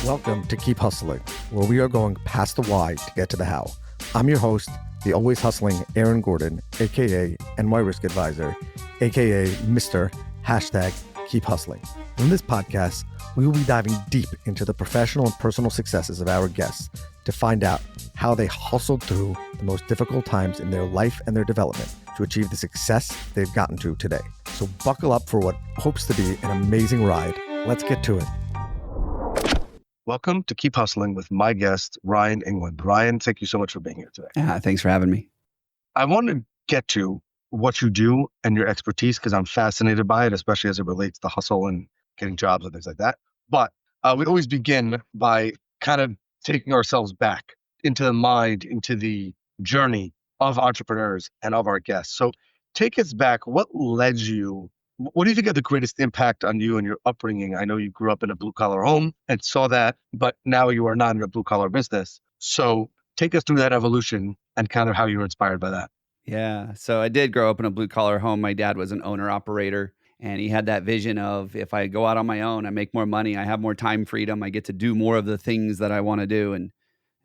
Welcome to Keep Hustling, where we are going past the why to get to the how. I'm your host, the always hustling Aaron Gordon, aka NY Risk Advisor, aka Mr. #Keep Hustling. In this podcast, we will be diving deep into the professional and personal successes of our guests to find out how they hustled through the most difficult times in their life and their development to achieve the success they've gotten to today. So buckle up for what hopes to be an amazing ride. Let's get to it. Welcome to Keep Hustling with my guest, Ryan Englin. Ryan, thank you so much for being here today. Thanks for having me. I want to get to what you do and your expertise because I'm fascinated by it, especially as it relates to hustle and getting jobs and things like that. But we always begin by kind of taking ourselves back into the mind, into the journey of entrepreneurs and of our guests. So take us back. What led you? What do you think had the greatest impact on you and your upbringing? I know you grew up in a blue collar home and saw that, but now you are not in a blue collar business. So take us through that evolution and kind of how you were inspired by that. Yeah. So I did grow up in a blue collar home. My dad was an owner operator, and he had that vision of if I go out on my own, I make more money, I have more time freedom, I get to do more of the things that I want to do. And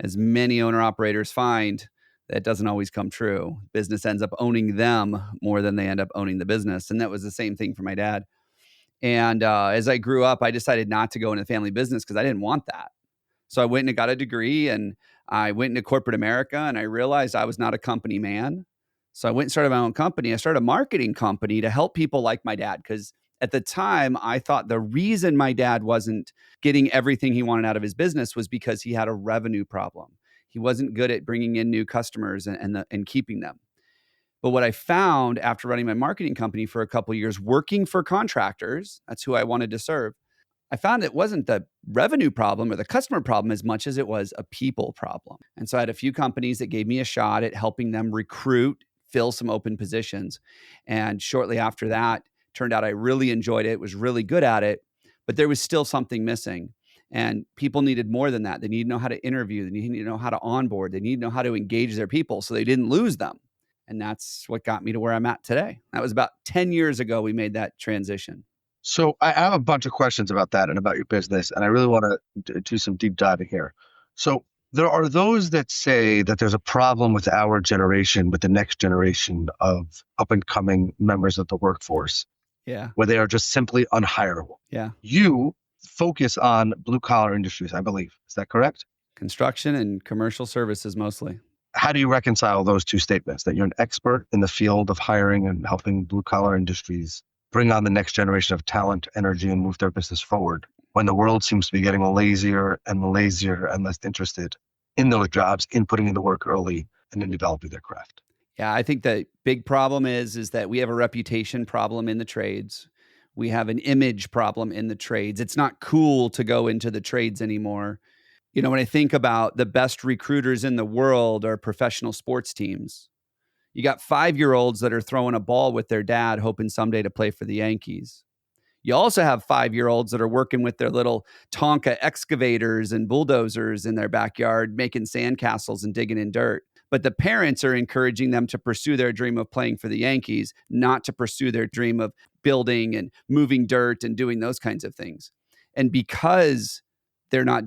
as many owner operators find, that doesn't always come true. Business ends up owning them more than they end up owning the business. And that was the same thing for my dad. And as I grew up, I decided not to go into family business because I didn't want that. So I went and got a degree, and I went into corporate America, and I realized I was not a company man. So I went and started my own company. I started a marketing company to help people like my dad. Because at the time, I thought the reason my dad wasn't getting everything he wanted out of his business was because he had a revenue problem. He wasn't good at bringing in new customers and keeping them. But what I found after running my marketing company for a couple of years, working for contractors, that's who I wanted to serve, I found it wasn't the revenue problem or the customer problem as much as it was a people problem. And so I had a few companies that gave me a shot at helping them recruit, fill some open positions. And shortly after that, turned out I really enjoyed it, was really good at it, but there was still something missing. And people needed more than that. They needed to know how to interview. They needed to know how to onboard. They needed to know how to engage their people so they didn't lose them. And that's what got me to where I'm at today. That was about 10 years ago we made that transition. So I have a bunch of questions about that and about your business, and I really want to do some deep diving here. So there are those that say that there's a problem with our generation, with the next generation of up and coming members of the workforce. Yeah. Where they are just simply unhireable. Yeah. You focus on blue collar industries, I believe. Is that correct? Construction and commercial services mostly. How do you reconcile those two statements, that you're an expert in the field of hiring and helping blue collar industries bring on the next generation of talent, energy, and move their business forward, when the world seems to be getting lazier and lazier and less interested in those jobs, in putting in the work early and in developing their craft? Yeah, I think the big problem is that we have a reputation problem in the trades. We have an image problem in the trades. It's not cool to go into the trades anymore. You know, when I think about the best recruiters in the world are professional sports teams. You got 5-year-olds that are throwing a ball with their dad, hoping someday to play for the Yankees. You also have 5-year-olds that are working with their little Tonka excavators and bulldozers in their backyard, making sandcastles and digging in dirt. But the parents are encouraging them to pursue their dream of playing for the Yankees, not to pursue their dream of building and moving dirt and doing those kinds of things. And because they're not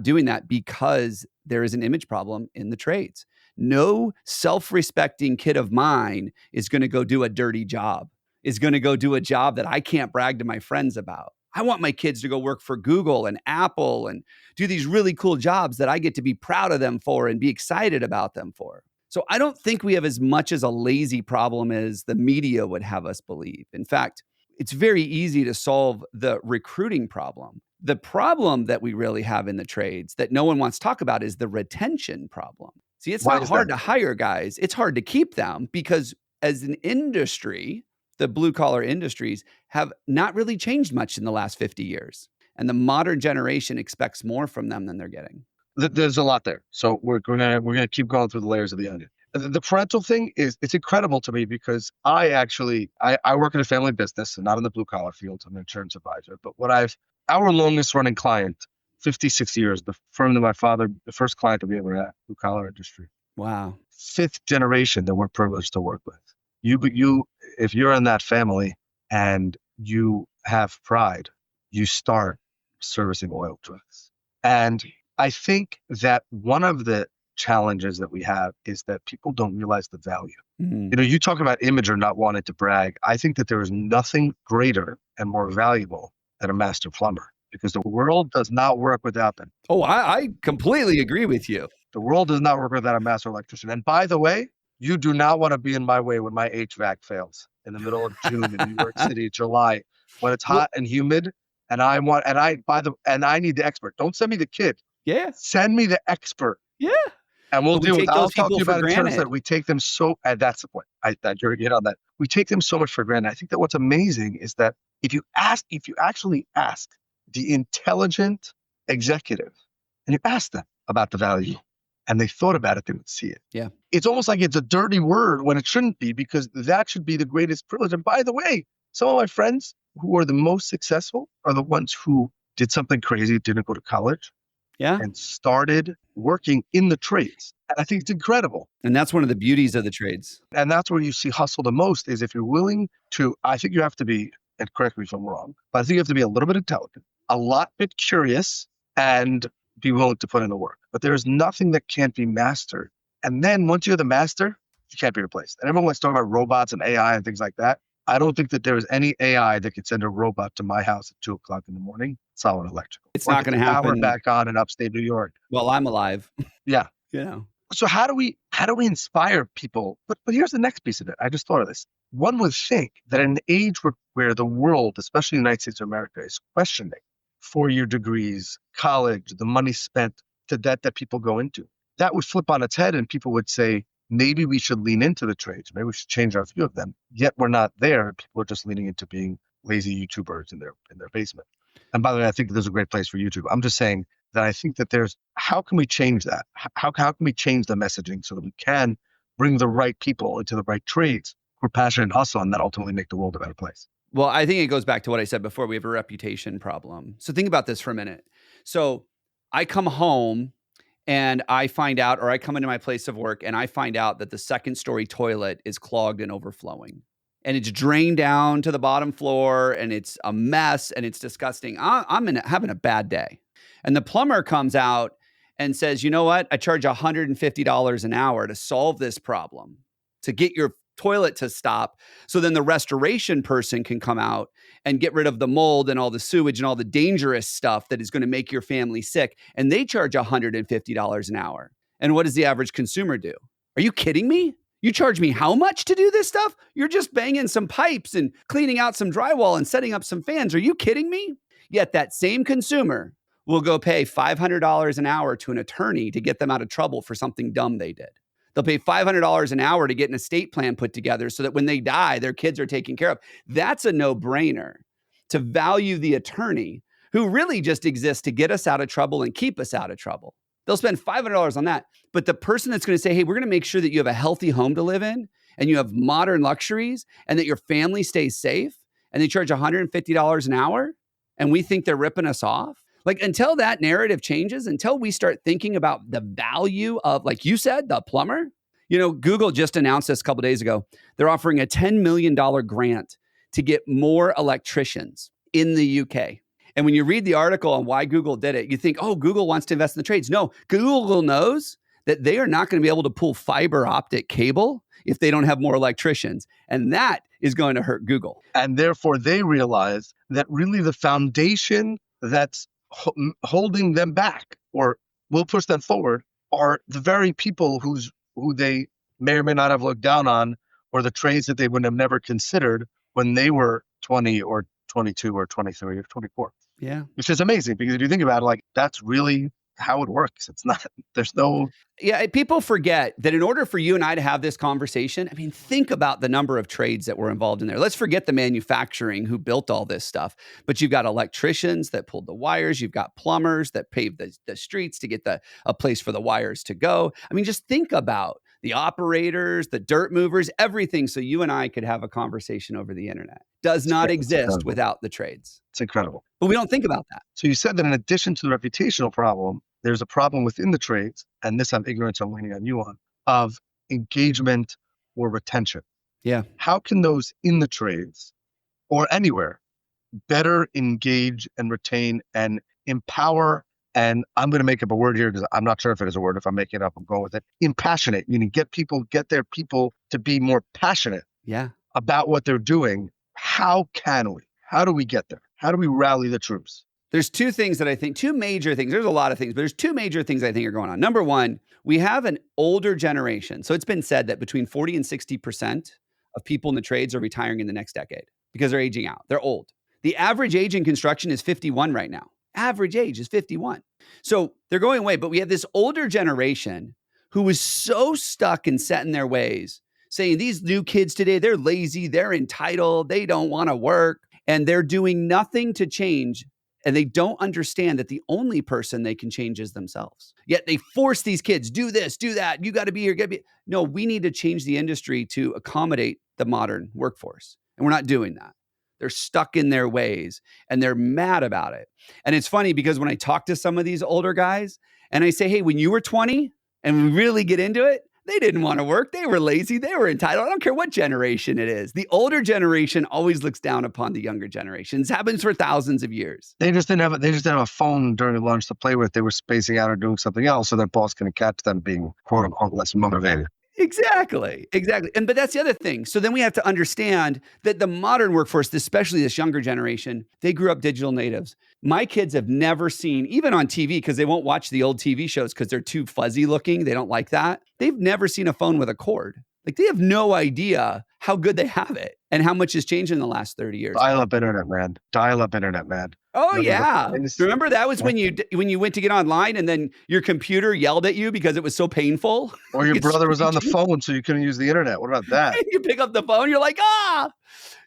doing that, because there is an image problem in the trades. No self-respecting kid of mine is going to go do a dirty job, is going to go do a job that I can't brag to my friends about. I want my kids to go work for Google and Apple and do these really cool jobs that I get to be proud of them for and be excited about them for. So I don't think we have as much as a lazy problem as the media would have us believe. In fact, it's very easy to solve the recruiting problem. The problem that we really have in the trades that no one wants to talk about is the retention problem. See, it's not hard to hire guys. It's hard to keep them because as an industry, the blue collar industries have not really changed much in the last 50 years. And the modern generation expects more from them than they're getting. There's a lot there. So we're gonna keep going through the layers of the onion. The parental thing it's incredible to me because I work in a family business, and not in the blue collar field. I'm an insurance advisor. But our longest running client, 56 years, the firm that my father, the first client that we ever had, blue collar industry. Wow. 5th generation that we're privileged to work with. If you're in that family and you have pride, you start servicing oil drills. And I think that one of the challenges that we have is that people don't realize the value. Mm. You talk about image or not wanting to brag. I think that there is nothing greater and more valuable than a master plumber, because the world does not work without them. Oh, I completely agree with you. The world does not work without a master electrician. And by the way, you do not want to be in my way when my HVAC fails in the middle of June in New York City, July, when it's hot and humid. And I need the expert. Don't send me the kid. Yeah. Send me the expert. Yeah. And we'll deal with. I'll talk to you about it in terms granted. that we take them so. And that's the point. You're hit on that. We take them so much for granted. I think that what's amazing is that if you actually ask the intelligent executive, and you ask them about the value, and they thought about it, they would see it. Yeah. It's almost like it's a dirty word when it shouldn't be, because that should be the greatest privilege. And by the way, some of my friends who are the most successful are the ones who did something crazy, didn't go to college, and started working in the trades. And I think it's incredible. And that's one of the beauties of the trades. And that's where you see hustle the most, is if you're willing to, I think you have to be, and correct me if I'm wrong, but I think you have to be a little bit intelligent, a lot bit curious, and be willing to put in the work. But there is nothing that can't be mastered. And then once you're the master, you can't be replaced. And everyone wants to talk about robots and AI and things like that. I don't think that there is any AI that could send a robot to my house at 2:00 in the morning, solid electrical. It's not going to happen. Power back on in upstate New York. Well, I'm alive. Yeah. So how do we inspire people? But here's the next piece of it. I just thought of this. One would think that in an age where the world, especially the United States of America, is questioning 4-year degrees, college, the money spent, the debt that people go into, that would flip on its head, and people would say, maybe we should lean into the trades. Maybe we should change our view of them. Yet we're not there. People are just leaning into being lazy YouTubers in their basement. And by the way, I think there's a great place for YouTube. I'm just saying that I think that how can we change that? How can we change the messaging so that we can bring the right people into the right trades who are passionate and hustle, and that ultimately make the world a better place? Well, I think it goes back to what I said before. We have a reputation problem. So think about this for a minute. So I come home and I find out, or I come into my place of work and I find out that the second story toilet is clogged and overflowing. And it's drained down to the bottom floor and it's a mess and it's disgusting. I'm having a bad day. And the plumber comes out and says, you know what? I charge $150 an hour to solve this problem, to get your toilet to stop. So then the restoration person can come out and get rid of the mold and all the sewage and all the dangerous stuff that is going to make your family sick. And they charge $150 an hour. And what does the average consumer do? Are you kidding me? You charge me how much to do this stuff? You're just banging some pipes and cleaning out some drywall and setting up some fans. Are you kidding me? Yet that same consumer will go pay $500 an hour to an attorney to get them out of trouble for something dumb they did. They'll pay $500 an hour to get an estate plan put together so that when they die, their kids are taken care of. That's a no-brainer, to value the attorney who really just exists to get us out of trouble and keep us out of trouble. They'll spend $500 on that. But the person that's going to say, hey, we're going to make sure that you have a healthy home to live in and you have modern luxuries and that your family stays safe, and they charge $150 an hour and we think they're ripping us off. Like, until that narrative changes, until we start thinking about the value of, like you said, the plumber. Google just announced this a couple of days ago. They're offering a $10 million grant to get more electricians in the UK. And when you read the article on why Google did it, you think, oh, Google wants to invest in the trades. No, Google knows that they are not going to be able to pull fiber optic cable if they don't have more electricians. And that is going to hurt Google. And therefore, they realize that really the foundation that's holding them back or will push them forward are the very people who they may or may not have looked down on, or the trades that they would have never considered when they were 20 or 22 or 23 or 24. Yeah. Which is amazing, because if you think about it, like, that's really how it works. It's not, there's no. Yeah. People forget that in order for you and I to have this conversation, I mean, think about the number of trades that were involved in there. Let's forget the manufacturing who built all this stuff, but you've got electricians that pulled the wires. You've got plumbers that paved the streets to get a place for the wires to go. I mean, just think about the operators, the dirt movers, everything. So you and I could have a conversation over the internet. Does not exist without the trades. It's incredible. But we don't think about that. So you said that in addition to the reputational problem, there's a problem within the trades, and this I'm ignorant, so I'm leaning on you on, of engagement or retention. Yeah. How can those in the trades or anywhere better engage and retain and empower. And I'm going to make up a word here because I'm not sure if it is a word. If I'm making it up, I'm going with it. Impassionate, meaning get their people to be more passionate about what they're doing. How can we? How do we get there? How do we rally the troops? There's two things that I think, two major things. There's a lot of things, but there's two major things I think are going on. Number one, we have an older generation. So it's been said that between 40 and 60% of people in the trades are retiring in the next decade because they're aging out. They're old. The average age in construction is 51 right now. Average age is 51. So they're going away, but we have this older generation who is so stuck and set in their ways, saying these new kids today, they're lazy, they're entitled, they don't want to work, and they're doing nothing to change. And they don't understand that the only person they can change is themselves. Yet they force these kids, do this, do that. You got to be here. No, we need to change the industry to accommodate the modern workforce. And we're not doing that. They're stuck in their ways and they're mad about it. And it's funny because when I talk to some of these older guys and I say, hey, when you were 20 and we really get into it, they didn't want to work. They were lazy. They were entitled. I don't care what generation it is. The older generation always looks down upon the younger generations. It happens for thousands of years. They just didn't have a phone during lunch to play with. They were spacing out or doing something else, so their boss couldn't catch them being quote unquote less motivated. Exactly. But that's the other thing. So then we have to understand that the modern workforce, especially this younger generation, they grew up digital natives. My kids have never seen, even on TV, because they won't watch the old TV shows because they're too fuzzy looking. They don't like that. They've never seen a phone with a cord. Like they have no idea how good they have it and how much has changed in the last 30 years. Dial-up internet, man. Oh, yeah. Remember that was when you went to get online and then your computer yelled at you because it was so painful? Or your brother was on the phone so you couldn't use the internet. What about that? You pick up the phone, you're like, ah!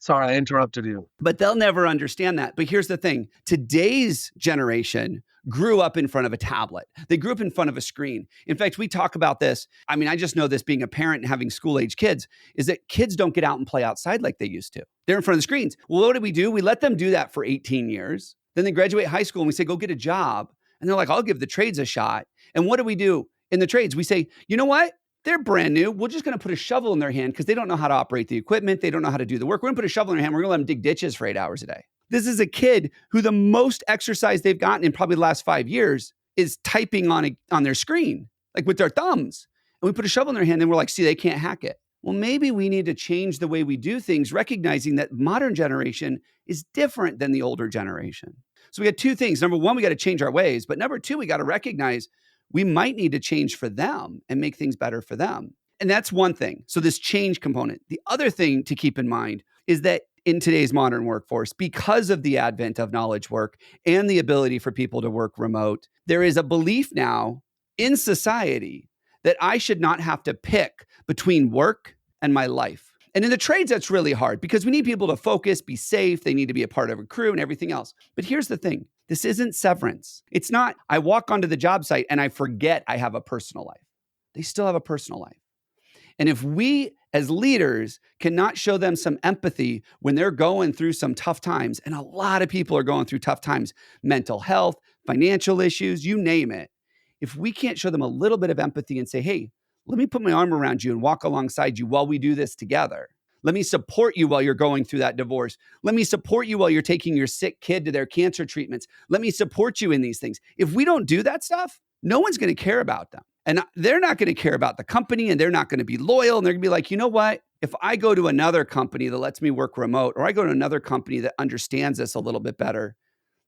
Sorry, I interrupted you. But they'll never understand that. But here's the thing. Today's generation grew up in front of a tablet. They grew up in front of a screen. In fact, we talk about this. I mean, I just know this being a parent and having school-age kids, is that kids don't get out and play outside like they used to. They're in front of the screens. Well, what do? We let them do that for 18 years. Then they graduate high school and we say, go get a job. And they're like, I'll give the trades a shot. And what do we do in the trades? We say, you know what? They're brand new. We're just going to put a shovel in their hand because they don't know how to operate the equipment. They don't know how to do the work. We're going to put a shovel in their hand. We're going to let them dig ditches for 8 hours a day. This is a kid who the most exercise they've gotten in probably the last 5 years is typing on their screen, like with their thumbs. And we put a shovel in their hand and we're like, see, they can't hack it. Well, maybe we need to change the way we do things, recognizing that modern generation is different than the older generation. So we got two things. Number one, we got to change our ways. But number two, we got to recognize we might need to change for them and make things better for them. And that's one thing. So this change component. The other thing to keep in mind is that in today's modern workforce, because of the advent of knowledge work and the ability for people to work remote, there is a belief now in society that I should not have to pick between work and my life. And in the trades, that's really hard because we need people to focus, be safe. They need to be a part of a crew and everything else. But here's the thing. This isn't severance. It's not, I walk onto the job site and I forget I have a personal life. They still have a personal life. And if we as leaders cannot show them some empathy when they're going through some tough times, and a lot of people are going through tough times, mental health, financial issues, you name it. If we can't show them a little bit of empathy and say, hey, let me put my arm around you and walk alongside you while we do this together. Let me support you while you're going through that divorce. Let me support you while you're taking your sick kid to their cancer treatments. Let me support you in these things. If we don't do that stuff, no one's going to care about them. And they're not going to care about the company and they're not going to be loyal. And they're going to be like, you know what? If I go to another company that lets me work remote, or I go to another company that understands this a little bit better,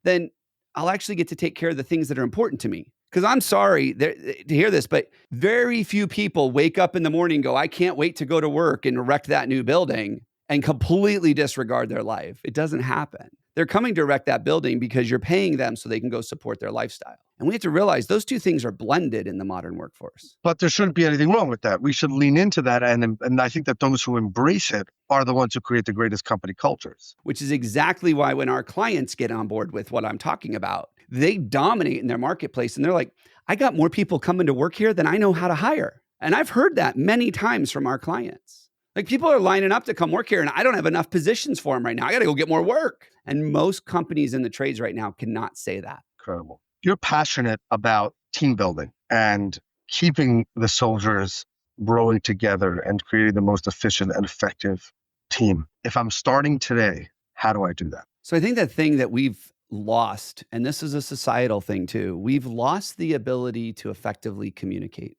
then I'll actually get to take care of the things that are important to me. Because I'm sorry to hear this, but very few people wake up in the morning and go, I can't wait to go to work and erect that new building and completely disregard their life. It doesn't happen. They're coming to erect that building because you're paying them so they can go support their lifestyle. And we have to realize those two things are blended in the modern workforce. But there shouldn't be anything wrong with that. We should lean into that. And I think that those who embrace it are the ones who create the greatest company cultures. Which is exactly why when our clients get on board with what I'm talking about, they dominate in their marketplace. And they're like, I got more people coming to work here than I know how to hire. And I've heard that many times from our clients. Like people are lining up to come work here and I don't have enough positions for them right now. I got to go get more work. And most companies in the trades right now cannot say that. Incredible. You're passionate about team building and keeping the soldiers rowing together and creating the most efficient and effective team. If I'm starting today, how do I do that? So I think the thing that we've lost, and this is a societal thing too, we've lost the ability to effectively communicate.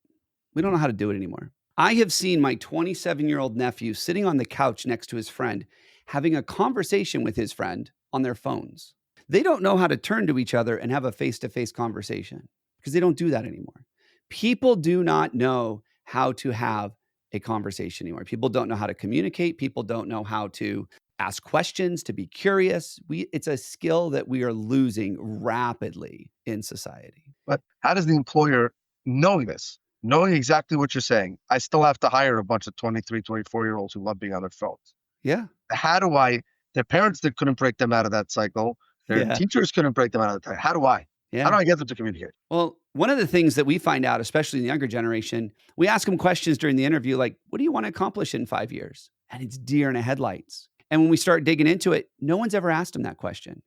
We don't know how to do it anymore. I have seen my 27-year-old nephew sitting on the couch next to his friend, having a conversation with his friend on their phones. They don't know how to turn to each other and have a face-to-face conversation because they don't do that anymore. People do not know how to have a conversation anymore. People don't know how to communicate. People don't know how to ask questions, to be curious. It's a skill that we are losing rapidly in society. But how does the employer, knowing this, knowing exactly what you're saying, I still have to hire a bunch of 23, 24-year-olds who love being on their phones. Yeah. How do I, their parents that couldn't break them out of that cycle, their Yeah. teachers couldn't break them out of that. How do I get them to communicate? Well, one of the things that we find out, especially in the younger generation, we ask them questions during the interview like, what do you want to accomplish in 5 years? And it's deer in the headlights. And when we start digging into it, no one's ever asked them that question.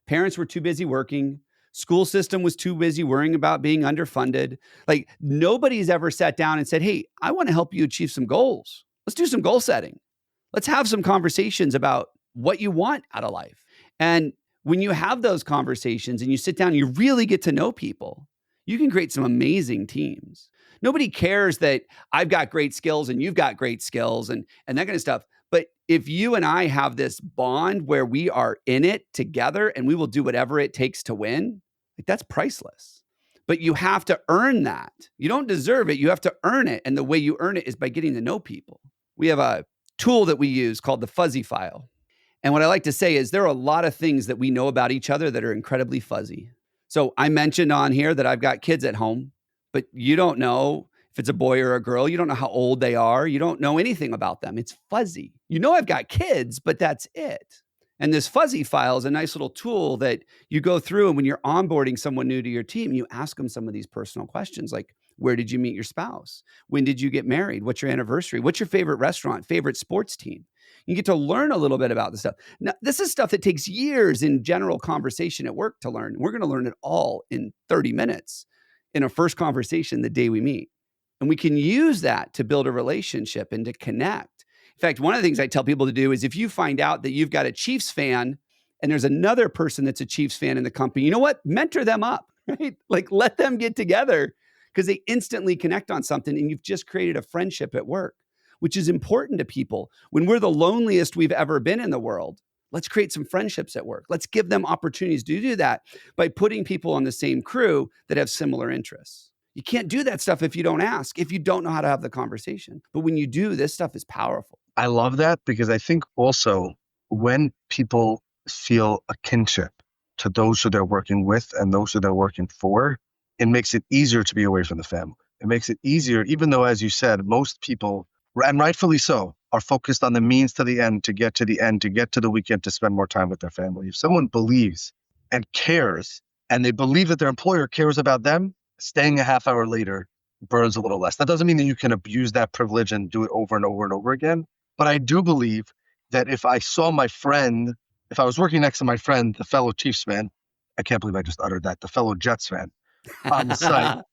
Parents were too busy working. School system was too busy worrying about being underfunded. Like nobody's ever sat down and said, hey, I want to help you achieve some goals. Let's do some goal setting. Let's have some conversations about what you want out of life. And when you have those conversations and you sit down and you really get to know people, you can create some amazing teams. Nobody cares that I've got great skills and you've got great skills and that kind of stuff. But if you and I have this bond where we are in it together and we will do whatever it takes to win, like that's priceless. But you have to earn that. You don't deserve it. You have to earn it. And the way you earn it is by getting to know people. We have a tool that we use called the fuzzy file. And what I like to say is there are a lot of things that we know about each other that are incredibly fuzzy. So I mentioned on here that I've got kids at home, but you don't know if it's a boy or a girl. You don't know how old they are. You don't know anything about them. It's fuzzy. You know I've got kids, but that's it. And this fuzzy file is a nice little tool that you go through. And when you're onboarding someone new to your team, you ask them some of these personal questions like, where did you meet your spouse? When did you get married? What's your anniversary? What's your favorite restaurant? Favorite sports team? You get to learn a little bit about this stuff. Now, this is stuff that takes years in general conversation at work to learn. We're going to learn it all in 30 minutes in a first conversation the day we meet. And we can use that to build a relationship and to connect. In fact, one of the things I tell people to do is if you find out that you've got a Chiefs fan and there's another person that's a Chiefs fan in the company, you know what? Mentor them up, right? Like let them get together because they instantly connect on something and you've just created a friendship at work, which is important to people. When we're the loneliest we've ever been in the world, let's create some friendships at work. Let's give them opportunities to do that by putting people on the same crew that have similar interests. You can't do that stuff if you don't ask, if you don't know how to have the conversation. But when you do, this stuff is powerful. I love that because I think also when people feel a kinship to those who they're working with and those who they're working for, it makes it easier to be away from the family. It makes it easier, even though, as you said, most people, and rightfully so, are focused on the means to the end, to get to the end, to get to the weekend, to spend more time with their family. If someone believes and cares, and they believe that their employer cares about them, staying a half hour later burns a little less. That doesn't mean that you can abuse that privilege and do it over and over and over again. But I do believe that if I saw my friend, if I was working next to my friend, the fellow Chiefs fan, I can't believe I just uttered that, the fellow Jets fan on the site,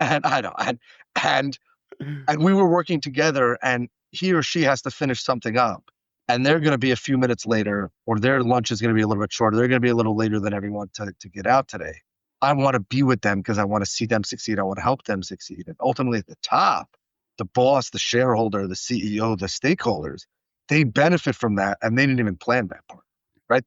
and I know, and we were working together, and he or she has to finish something up, and they're going to be a few minutes later, or their lunch is going to be a little bit shorter. They're going to be a little later than everyone to get out today. I want to be with them because I want to see them succeed. I want to help them succeed. And ultimately at the top, the boss, the shareholder, the CEO, the stakeholders, they benefit from that. And they didn't even plan that part, right?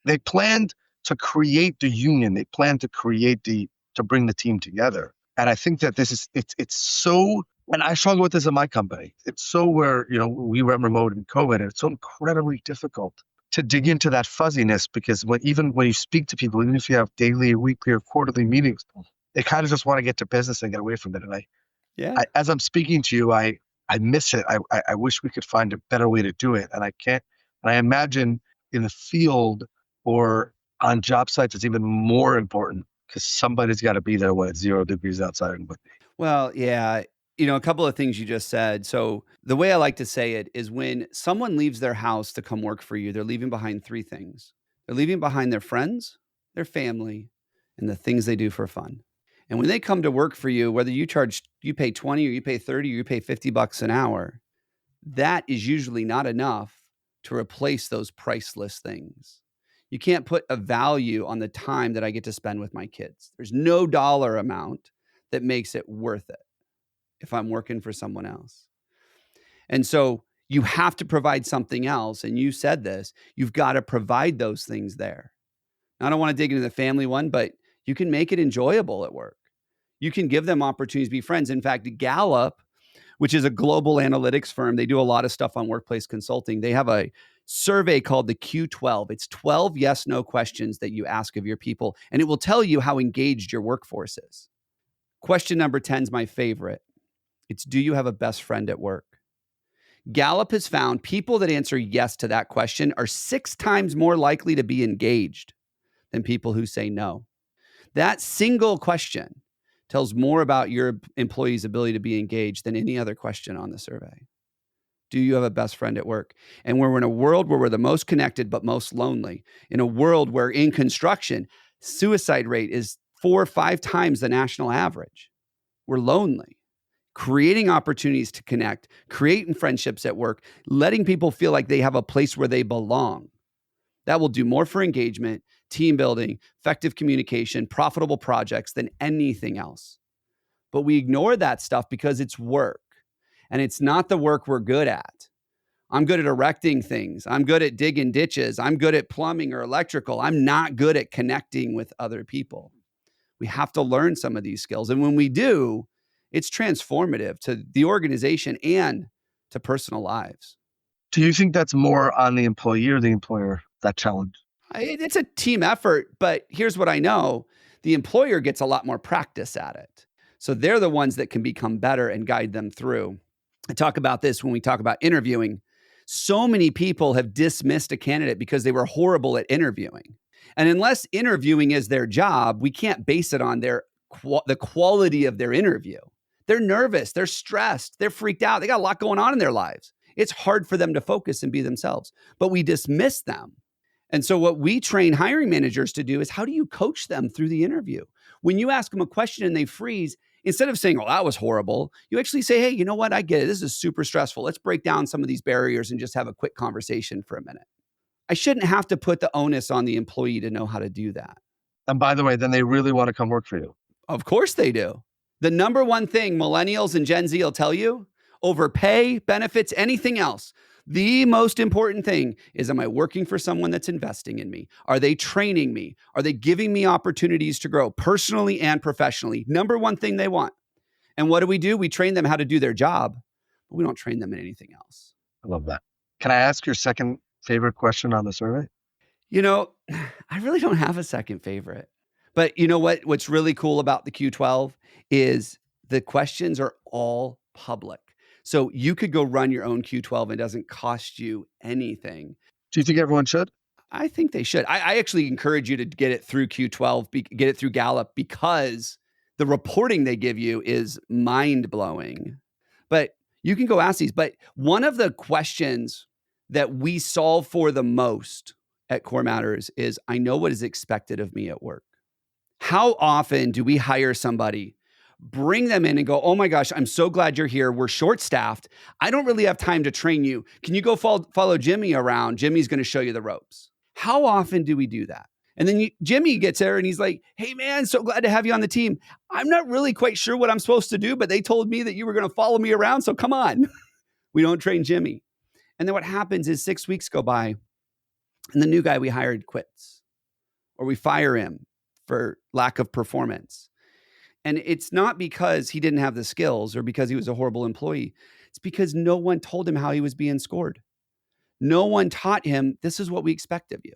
They planned to create the union. They planned to to bring the team together. And I think that it's so, and I struggle with this in my company. It's so where, we went remote in COVID and it's so incredibly difficult to dig into that fuzziness because even when you speak to people, even if you have daily, weekly, or quarterly meetings, they kind of just want to get to business and get away from it. And as I'm speaking to you, I miss it. I wish we could find a better way to do it. And I can't, and I imagine in the field or on job sites, it's even more important because somebody's got to be there when it's 0 degrees outside. Well, yeah. A couple of things you just said. So the way I like to say it is when someone leaves their house to come work for you, they're leaving behind 3 things. They're leaving behind their friends, their family, and the things they do for fun. And when they come to work for you, whether you pay 20 or you pay 30 or you pay $50 an hour, that is usually not enough to replace those priceless things. You can't put a value on the time that I get to spend with my kids. There's no dollar amount that makes it worth it if I'm working for someone else. And so you have to provide something else. And you said this, you've got to provide those things there. I don't want to dig into the family one, but you can make it enjoyable at work. You can give them opportunities to be friends. In fact, Gallup, which is a global analytics firm, they do a lot of stuff on workplace consulting. They have a survey called the Q12. It's 12 yes/no questions that you ask of your people, and it will tell you how engaged your workforce is. Question number 10 is my favorite. It's, do you have a best friend at work? Gallup has found people that answer yes to that question are 6 times more likely to be engaged than people who say no. That single question tells more about your employee's ability to be engaged than any other question on the survey. Do you have a best friend at work? And we're in a world where we're the most connected but most lonely, in a world where in construction, suicide rate is 4 or 5 times the national average. We're lonely. Creating opportunities to connect, creating friendships at work, letting people feel like they have a place where they belong. That will do more for engagement, team building, effective communication, profitable projects than anything else. But we ignore that stuff because it's work. And it's not the work we're good at. I'm good at erecting things. I'm good at digging ditches. I'm good at plumbing or electrical. I'm not good at connecting with other people. We have to learn some of these skills. And when we do, it's transformative to the organization and to personal lives. Do you think that's more on the employee or the employer, that challenge? It's a team effort, but here's what I know. The employer gets a lot more practice at it. So they're the ones that can become better and guide them through. I talk about this when we talk about interviewing. So many people have dismissed a candidate because they were horrible at interviewing. And unless interviewing is their job, we can't base it on the quality of their interview. They're nervous, they're stressed, they're freaked out. They got a lot going on in their lives. It's hard for them to focus and be themselves, but we dismiss them. And so what we train hiring managers to do is, how do you coach them through the interview? When you ask them a question and they freeze, instead of saying, "Oh, that was horrible," you actually say, "Hey, you know what? I get it. This is super stressful. Let's break down some of these barriers and just have a quick conversation for a minute." I shouldn't have to put the onus on the employee to know how to do that. And by the way, then they really want to come work for you. Of course they do. The number one thing millennials and Gen Z will tell you, over pay, benefits, anything else, the most important thing is, am I working for someone that's investing in me? Are they training me? Are they giving me opportunities to grow personally and professionally? Number one thing they want. And what do? We train them how to do their job, but we don't train them in anything else. I love that. Can I ask your second favorite question on the survey? You know, I really don't have a second favorite. But you know what? What's really cool about the Q12 is the questions are all public. So you could go run your own Q12 and it doesn't cost you anything. Do you think everyone should? I think they should. I actually encourage you to get it through Q12, get it through Gallup, because the reporting they give you is mind-blowing. But you can go ask these. But one of the questions that we solve for the most at Core Matters is, I know what is expected of me at work. How often do we hire somebody, bring them in and go, "Oh my gosh, I'm so glad you're here. We're short-staffed. I don't really have time to train you. Can you go follow Jimmy around? Jimmy's going to show you the ropes." How often do we do that? And then Jimmy gets there and he's like, "Hey man, so glad to have you on the team. I'm not really quite sure what I'm supposed to do, but they told me that you were going to follow me around, so come on." We don't train Jimmy. And then what happens is 6 weeks go by and the new guy we hired quits, or we fire him for lack of performance. And it's not because he didn't have the skills or because he was a horrible employee. It's because no one told him how he was being scored. No one taught him, this is what we expect of you.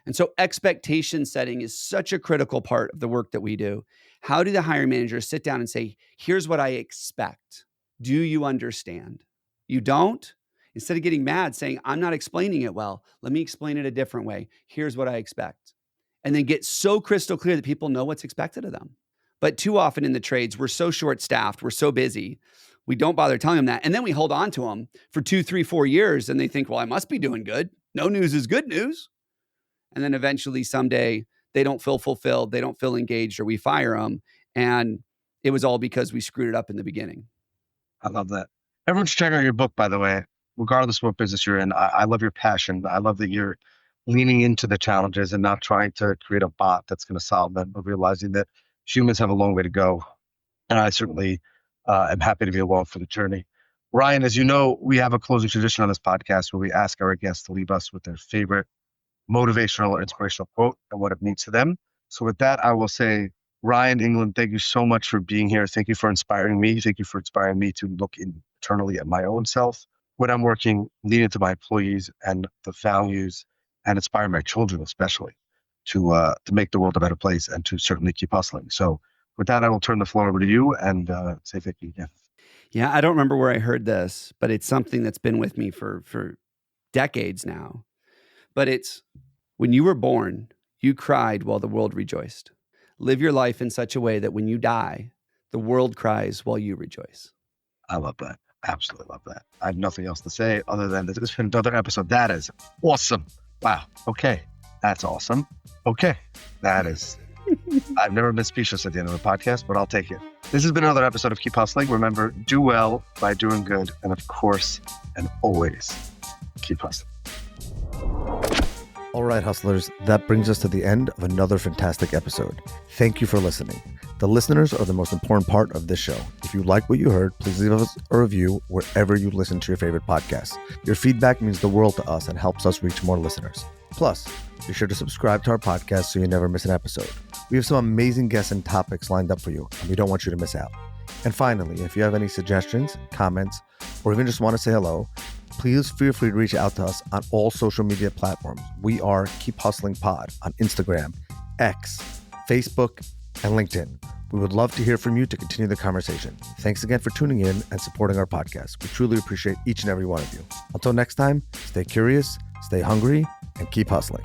And so expectation setting is such a critical part of the work that we do. How do the hiring managers sit down and say, here's what I expect. Do you understand? You don't? Instead of getting mad saying, I'm not explaining it well, let me explain it a different way. Here's what I expect. And then get so crystal clear that people know what's expected of them. But too often in the trades, we're so short-staffed, we're so busy, we don't bother telling them that. And then we hold on to them for 2, 3, 4 years and they think, well, I must be doing good. No news is good news. And then eventually someday they don't feel fulfilled, they don't feel engaged, or we fire them. And it was all because we screwed it up in the beginning. I love that. Everyone's checking out your book, by the way. regardless of what business you're in, I love your passion. I love that you're leaning into the challenges and not trying to create a bot that's going to solve them, but realizing that humans have a long way to go. And I certainly am happy to be along for the journey. Ryan, as you know, we have a closing tradition on this podcast where we ask our guests to leave us with their favorite motivational or inspirational quote and what it means to them. So with that, I will say, Ryan, Englin, thank you so much for being here. Thank you for inspiring me. Thank you for inspiring me to look internally at my own self when I'm working, lean into my employees and the values, and inspire my children especially to make the world a better place and to certainly keep hustling. So with that, I will turn the floor over to you and say thank you again. Yeah, I don't remember where I heard this, but it's something that's been with me for decades now. But it's, when you were born, you cried while the world rejoiced. Live your life in such a way that when you die, the world cries while you rejoice. I love that. Absolutely love that. I have nothing else to say other than this has been another episode. That is awesome. Wow. Okay. That's awesome. Okay. That is, I've never been speechless at the end of a podcast, but I'll take it. This has been another episode of Keep Hustling. Remember, do well by doing good. And of course, and always, keep hustling. All right, hustlers, that brings us to the end of another fantastic episode. Thank you for listening. The listeners are the most important part of this show. If you like what you heard, please leave us a review wherever you listen to your favorite podcasts. Your feedback means the world to us and helps us reach more listeners. Plus, be sure to subscribe to our podcast so you never miss an episode. We have some amazing guests and topics lined up for you, and we don't want you to miss out. And finally, if you have any suggestions, comments, or even just want to say hello, please feel free to reach out to us on all social media platforms. We are Keep Hustling Pod on Instagram, X, Facebook, and LinkedIn. We would love to hear from you to continue the conversation. Thanks again for tuning in and supporting our podcast. We truly appreciate each and every one of you. Until next time, stay curious, stay hungry, and keep hustling.